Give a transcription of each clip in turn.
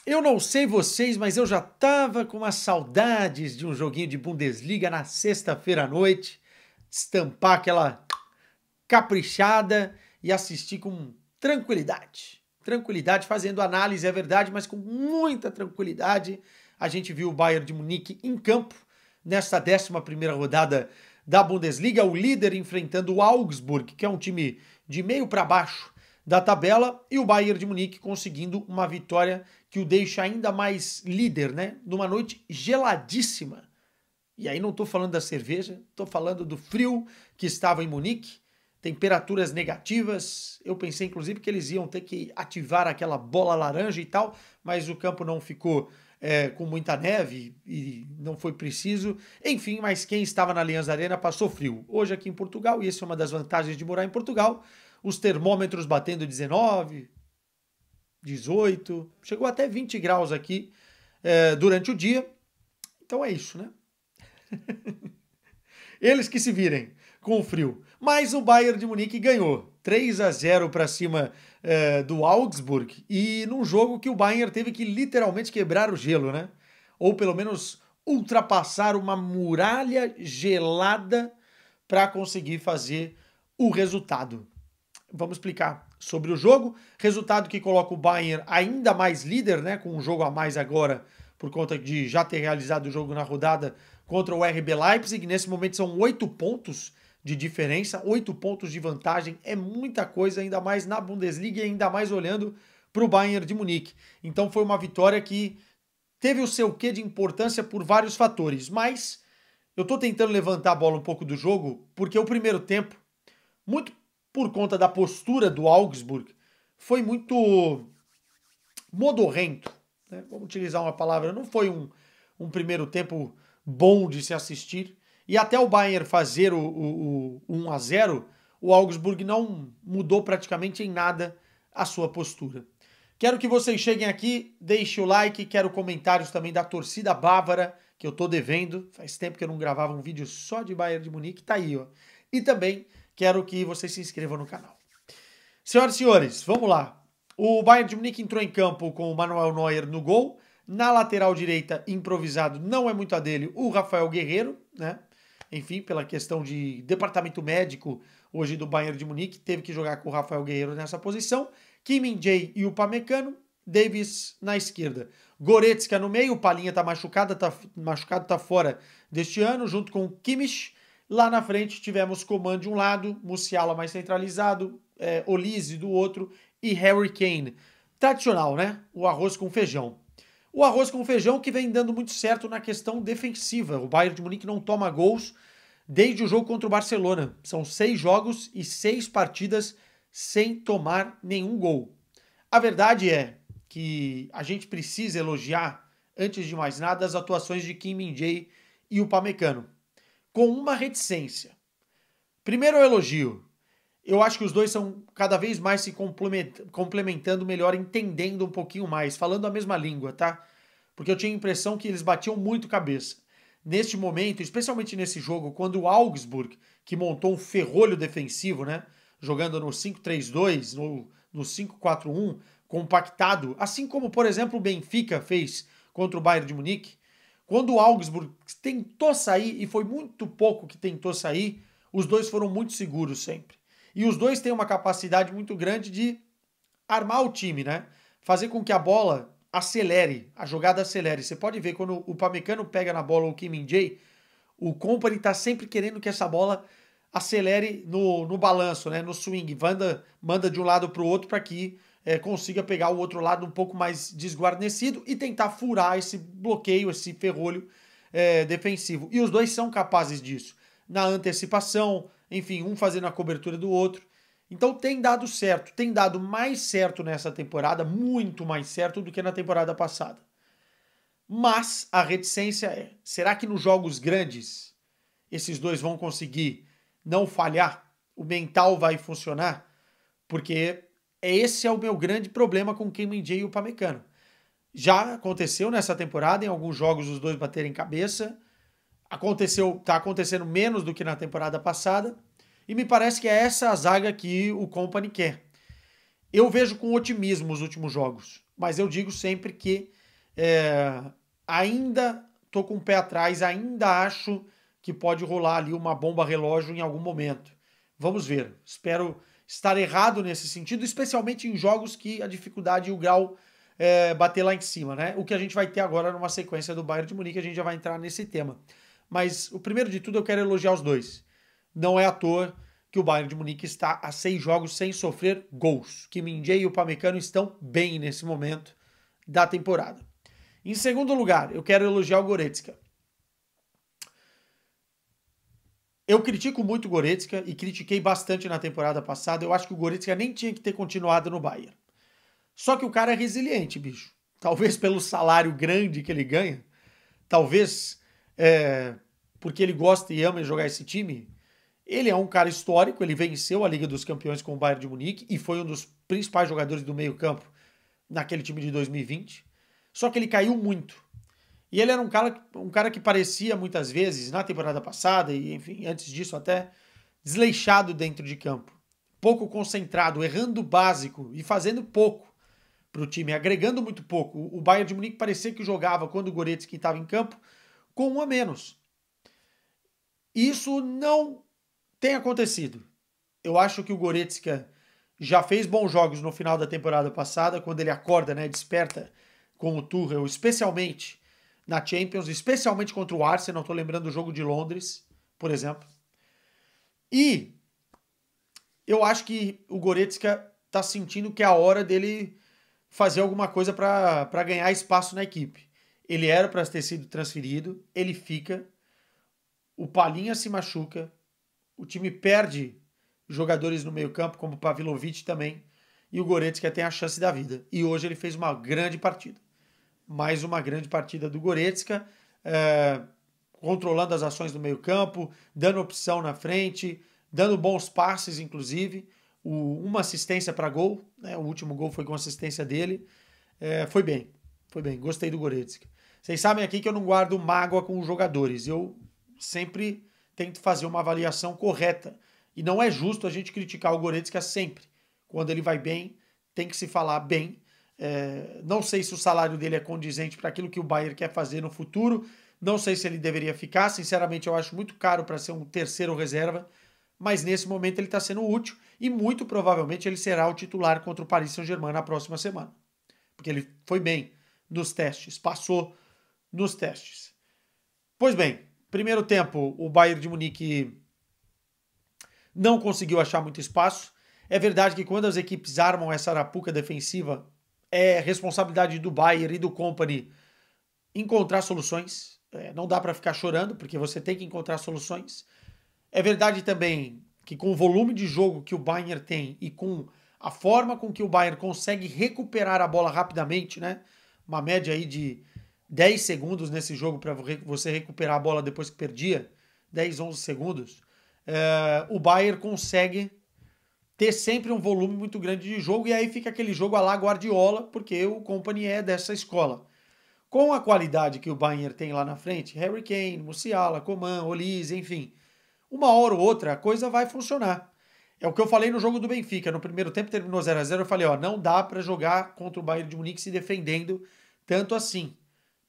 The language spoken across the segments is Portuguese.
Eu não sei vocês, mas eu já tava com umas saudades de um joguinho de Bundesliga na sexta-feira à noite, estampar aquela caprichada e assistir com tranquilidade. Tranquilidade, fazendo análise, é verdade, mas com muita tranquilidade. A gente viu o Bayern de Munique em campo nesta 11ª rodada da Bundesliga, o líder enfrentando o Augsburg, que é um time de meio para baixo da tabela, e o Bayern de Munique conseguindo uma vitória que o deixa ainda mais líder, né? Numa noite geladíssima. E aí não estou falando da cerveja, estou falando do frio que estava em Munique, temperaturas negativas. Eu pensei, inclusive, que eles iam ter que ativar aquela bola laranja e tal, mas o campo não ficou com muita neve e não foi preciso. Enfim, mas quem estava na Allianz Arena passou frio. Hoje aqui em Portugal, e essa é uma das vantagens de morar em Portugal, os termômetros batendo 19, 18, chegou até 20 graus aqui durante o dia. Então é isso, né? Eles que se virem com o frio. Mas o Bayern de Munique ganhou 3-0 para cima do Augsburg, e num jogo que o Bayern teve que literalmente quebrar o gelo, né? Ou pelo menos ultrapassar uma muralha gelada para conseguir fazer o resultado. Vamos explicar sobre o jogo. Resultado que coloca o Bayern ainda mais líder, né? Com um jogo a mais agora, por conta de já ter realizado o jogo na rodada contra o RB Leipzig. Nesse momento são 8 pontos de diferença, 8 pontos de vantagem. É muita coisa, ainda mais na Bundesliga e ainda mais olhando para o Bayern de Munique. Então foi uma vitória que teve o seu quê de importância por vários fatores. Mas eu estou tentando levantar a bola um pouco do jogo, porque o primeiro tempo, muito por conta da postura do Augsburg, foi muito modorrento, né? Vamos utilizar uma palavra, não foi um primeiro tempo bom de se assistir, e até o Bayern fazer o 1-0, o Augsburg não mudou praticamente em nada a sua postura. Quero que vocês cheguem aqui, deixem o like, quero comentários também da torcida bávara, que eu tô devendo, faz tempo que eu não gravava um vídeo só de Bayern de Munique, tá aí, ó. E também quero que vocês se inscrevam no canal. Senhoras e senhores, vamos lá. O Bayern de Munique entrou em campo com o Manuel Neuer no gol. Na lateral direita, improvisado, não é muito a dele, o Rafael Guerreiro, né? Enfim, pela questão de departamento médico hoje do Bayern de Munique, teve que jogar com o Rafael Guerreiro nessa posição. Kim Min-jae e o Upamecano, Davis na esquerda. Goretzka no meio, o Palhinha tá machucado, tá fora deste ano, junto com o Kimmich. Lá na frente tivemos Coman de um lado, Musiala mais centralizado, Olise do outro e Harry Kane. Tradicional, né? O arroz com feijão. O arroz com feijão que vem dando muito certo na questão defensiva. O Bayern de Munique não toma gols desde o jogo contra o Barcelona. São 6 jogos e 6 partidas sem tomar nenhum gol. A verdade é que a gente precisa elogiar, antes de mais nada, as atuações de Kim Min-jae e o Upamecano, com uma reticência. Primeiro, o elogio. Eu acho que os dois são cada vez mais se complementando melhor, entendendo um pouquinho mais, falando a mesma língua, tá? Porque eu tinha a impressão que eles batiam muito cabeça. Neste momento, especialmente nesse jogo, quando o Augsburg, que montou um ferrolho defensivo, né? Jogando no 5-3-2, no 5-4-1, compactado, assim como, por exemplo, o Benfica fez contra o Bayern de Munique. Quando o Augsburg tentou sair, e foi muito pouco que tentou sair, os dois foram muito seguros sempre. E os dois têm uma capacidade muito grande de armar o time, né? Fazer com que a bola acelere, a jogada acelere. Você pode ver quando o Upamecano pega na bola o Kim Min-jae, o Kompany tá sempre querendo que essa bola acelere no balanço, né? No swing, manda de um lado para o outro para que consiga pegar o outro lado um pouco mais desguarnecido e tentar furar esse bloqueio, esse ferrolho defensivo. E os dois são capazes disso. Na antecipação, enfim, um fazendo a cobertura do outro. Então tem dado certo, tem dado mais certo nessa temporada, muito mais certo do que na temporada passada. Mas a reticência é, será que nos jogos grandes esses dois vão conseguir não falhar? O mental vai funcionar? Porque esse é o meu grande problema com o Kim Min-jae e o Upamecano. Já aconteceu nessa temporada, em alguns jogos os dois baterem cabeça. Tá acontecendo menos do que na temporada passada. E me parece que é essa a zaga que o Kompany quer. Eu vejo com otimismo os últimos jogos, mas eu digo sempre que ainda tô com o pé atrás, ainda acho que pode rolar ali uma bomba relógio em algum momento. Vamos ver. Espero estar errado nesse sentido, especialmente em jogos que a dificuldade e o grau bater lá em cima, né? O que a gente vai ter agora numa sequência do Bayern de Munique, a gente já vai entrar nesse tema. Mas o primeiro de tudo eu quero elogiar os dois. Não é à toa que o Bayern de Munique está a 6 jogos sem sofrer gols. Kim Min-jae e o Upamecano estão bem nesse momento da temporada. Em segundo lugar, eu quero elogiar o Goretzka. Eu critico muito o Goretzka e critiquei bastante na temporada passada. Eu acho que o Goretzka nem tinha que ter continuado no Bayern. Só que o cara é resiliente, bicho. Talvez pelo salário grande que ele ganha, talvez porque ele gosta e ama jogar esse time. Ele é um cara histórico, ele venceu a Liga dos Campeões com o Bayern de Munique e foi um dos principais jogadores do meio-campo naquele time de 2020. Só que ele caiu muito. E ele era um cara que parecia muitas vezes, na temporada passada, e enfim, antes disso até, desleixado dentro de campo. Pouco concentrado, errando o básico e fazendo pouco para o time, agregando muito pouco. O Bayern de Munique parecia que jogava, quando o Goretzka estava em campo, com um a menos. Isso não tem acontecido. Eu acho que o Goretzka já fez bons jogos no final da temporada passada, quando ele acorda, né, desperta com o Tuchel, especialmente na Champions, especialmente contra o Arsenal. Estou lembrando do jogo de Londres, por exemplo. E eu acho que o Goretzka está sentindo que é a hora dele fazer alguma coisa para ganhar espaço na equipe. Ele era para ter sido transferido, ele fica, o Palhinha se machuca, o time perde jogadores no meio-campo, como o Pavlovic também, e o Goretzka tem a chance da vida. E hoje ele fez uma grande partida. Mais uma grande partida do Goretzka, controlando as ações do meio-campo, dando opção na frente, dando bons passes, inclusive. Uma assistência para gol, né? O último gol foi com assistência dele. Foi bem, gostei do Goretzka. Vocês sabem aqui que eu não guardo mágoa com os jogadores, eu sempre tento fazer uma avaliação correta. E não é justo a gente criticar o Goretzka sempre. Quando ele vai bem, tem que se falar bem. Não sei se o salário dele é condizente para aquilo que o Bayern quer fazer no futuro. Não sei se ele deveria ficar. Sinceramente, eu acho muito caro para ser um terceiro reserva. Mas nesse momento ele está sendo útil e muito provavelmente ele será o titular contra o Paris Saint-Germain na próxima semana. Porque ele foi bem nos testes, passou nos testes. Pois bem, primeiro tempo o Bayern de Munique não conseguiu achar muito espaço. É verdade que quando as equipes armam essa arapuca defensiva, é responsabilidade do Bayern e do Kompany encontrar soluções. Não dá para ficar chorando, porque você tem que encontrar soluções. É verdade também que com o volume de jogo que o Bayern tem e com a forma com que o Bayern consegue recuperar a bola rapidamente, né? Uma média aí de 10 segundos nesse jogo para você recuperar a bola depois que perdia, 10, 11 segundos. O Bayern consegue ter sempre um volume muito grande de jogo e aí fica aquele jogo à la Guardiola, porque o Kompany é dessa escola. Com a qualidade que o Bayern tem lá na frente, Harry Kane, Musiala, Coman, Olise, enfim, uma hora ou outra a coisa vai funcionar. É o que eu falei no jogo do Benfica. No primeiro tempo terminou 0-0. Eu falei, não dá para jogar contra o Bayern de Munique se defendendo tanto assim.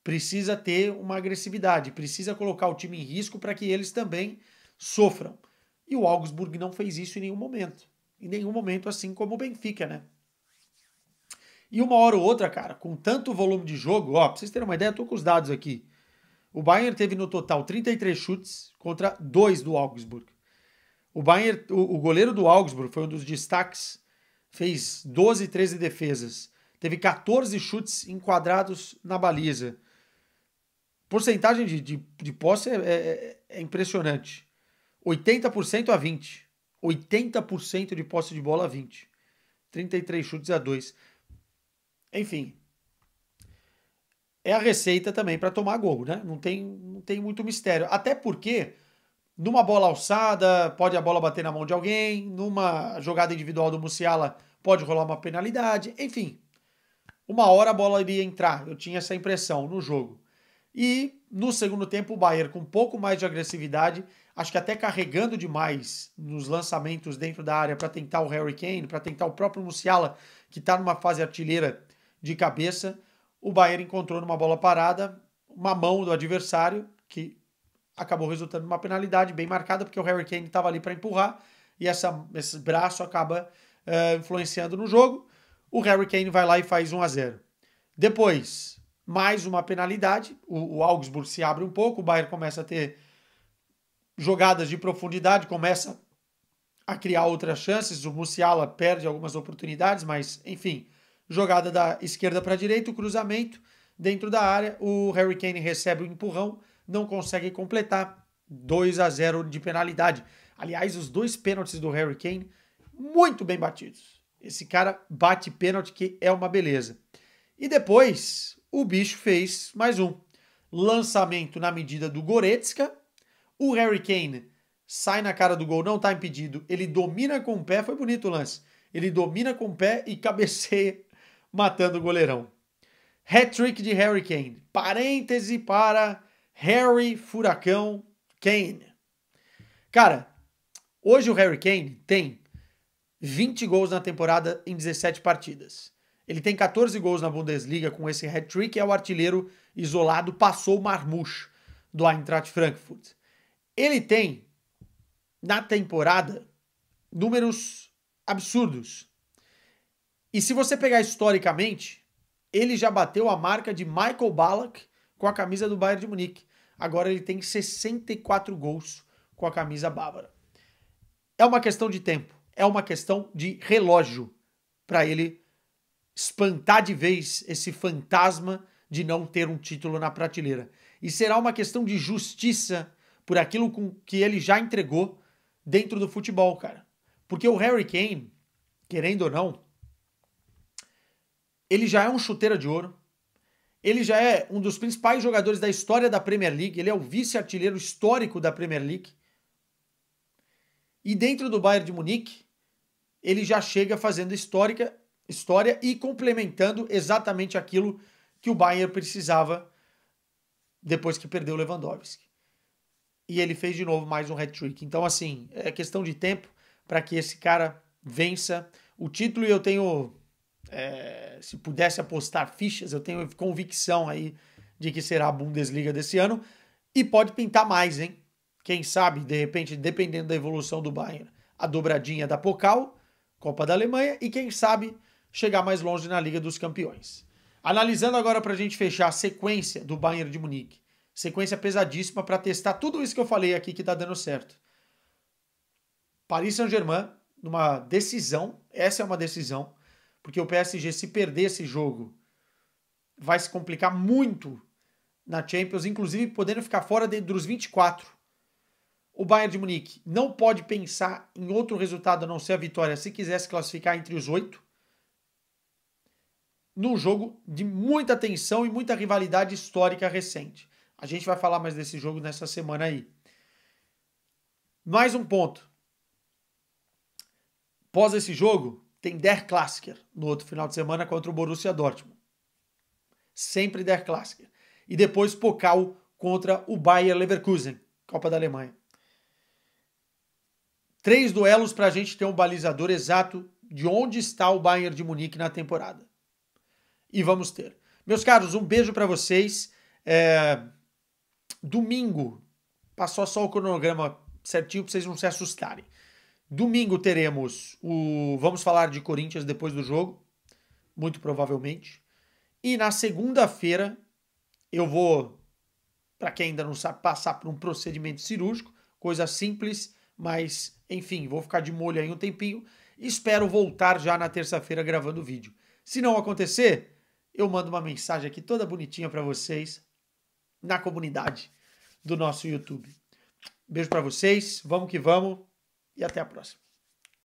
Precisa ter uma agressividade, precisa colocar o time em risco para que eles também sofram. E o Augsburg não fez isso em nenhum momento. Em nenhum momento, assim como o Benfica, né? E uma hora ou outra, cara, com tanto volume de jogo, pra vocês terem uma ideia, eu tô com os dados aqui. O Bayern teve no total 33 chutes contra 2 do Augsburg. O Bayern, o goleiro do Augsburg foi um dos destaques, fez 12, 13 defesas. Teve 14 chutes enquadrados na baliza. Porcentagem de posse é impressionante. 80% a 20. 80% de posse de bola a 20. 33 chutes a 2. Enfim. É a receita também para tomar gol, né? Não tem muito mistério. Até porque, numa bola alçada, pode a bola bater na mão de alguém. Numa jogada individual do Musiala, pode rolar uma penalidade. Enfim, uma hora a bola iria entrar. Eu tinha essa impressão no jogo. E no segundo tempo, o Bayern, com um pouco mais de agressividade, acho que até carregando demais nos lançamentos dentro da área para tentar o Harry Kane, para tentar o próprio Musiala, que está numa fase artilheira de cabeça, o Bayern encontrou numa bola parada uma mão do adversário, que acabou resultando numa penalidade bem marcada, porque o Harry Kane estava ali para empurrar, e esse braço acaba influenciando no jogo. O Harry Kane vai lá e faz 1-0. Depois, mais uma penalidade, o Augsburg se abre um pouco, o Bayern começa a ter jogadas de profundidade, começa a criar outras chances, o Musiala perde algumas oportunidades, mas enfim, jogada da esquerda para a direita, o cruzamento dentro da área, o Harry Kane recebe o empurrão, não consegue completar, 2-0 de penalidade. Aliás, os 2 pênaltis do Harry Kane, muito bem batidos. Esse cara bate pênalti que é uma beleza. E depois, o bicho fez mais um. Lançamento na medida do Goretzka. O Harry Kane sai na cara do gol, não está impedido. Ele domina com o pé, foi bonito o lance. Ele domina com o pé e cabeceia, matando o goleirão. Hat-trick de Harry Kane. Parêntese para Harry Furacão Kane. Cara, hoje o Harry Kane tem 20 gols na temporada em 17 partidas. Ele tem 14 gols na Bundesliga com esse hat-trick, é o artilheiro isolado, passou o Marmouche do Eintracht Frankfurt. Ele tem, na temporada, números absurdos. E se você pegar historicamente, ele já bateu a marca de Michael Ballack com a camisa do Bayern de Munique. Agora ele tem 64 gols com a camisa bávara. É uma questão de tempo, é uma questão de relógio para ele espantar de vez esse fantasma de não ter um título na prateleira. E será uma questão de justiça por aquilo que ele já entregou dentro do futebol, cara. Porque o Harry Kane, querendo ou não, ele já é um chuteira de ouro, ele já é um dos principais jogadores da história da Premier League, ele é o vice-artilheiro histórico da Premier League. E dentro do Bayern de Munique, ele já chega fazendo história e complementando exatamente aquilo que o Bayern precisava depois que perdeu o Lewandowski. E ele fez de novo mais um hat-trick. Então, assim, é questão de tempo para que esse cara vença o título. E eu tenho, se pudesse apostar fichas, eu tenho convicção aí de que será a Bundesliga desse ano. E pode pintar mais, hein? Quem sabe, de repente, dependendo da evolução do Bayern, a dobradinha da Pokal, Copa da Alemanha, e quem sabe chegar mais longe na Liga dos Campeões. Analisando agora para a gente fechar a sequência do Bayern de Munique. Sequência pesadíssima para testar tudo isso que eu falei aqui que está dando certo. Paris Saint-Germain, numa decisão, essa é uma decisão, porque o PSG, se perder esse jogo, vai se complicar muito na Champions, inclusive podendo ficar fora dos 24. O Bayern de Munique não pode pensar em outro resultado a não ser a vitória se quiser se classificar entre os 8. Num jogo de muita tensão e muita rivalidade histórica recente. A gente vai falar mais desse jogo nessa semana aí. Mais um ponto. Após esse jogo, tem Der Klassiker no outro final de semana contra o Borussia Dortmund. Sempre Der Klassiker. E depois Pokal contra o Bayer Leverkusen, Copa da Alemanha. 3 duelos para a gente ter um balizador exato de onde está o Bayern de Munique na temporada. E vamos ter. Meus caros, um beijo para vocês. Domingo, passou só o cronograma certinho para vocês não se assustarem. Domingo teremos vamos falar de Corinthians depois do jogo, muito provavelmente. E na segunda-feira eu vou, para quem ainda não sabe, passar por um procedimento cirúrgico, coisa simples, mas enfim, vou ficar de molho aí um tempinho. Espero voltar já na terça-feira gravando o vídeo. Se não acontecer, eu mando uma mensagem aqui toda bonitinha para vocês na comunidade do nosso YouTube. Beijo para vocês, vamos que vamos e até a próxima.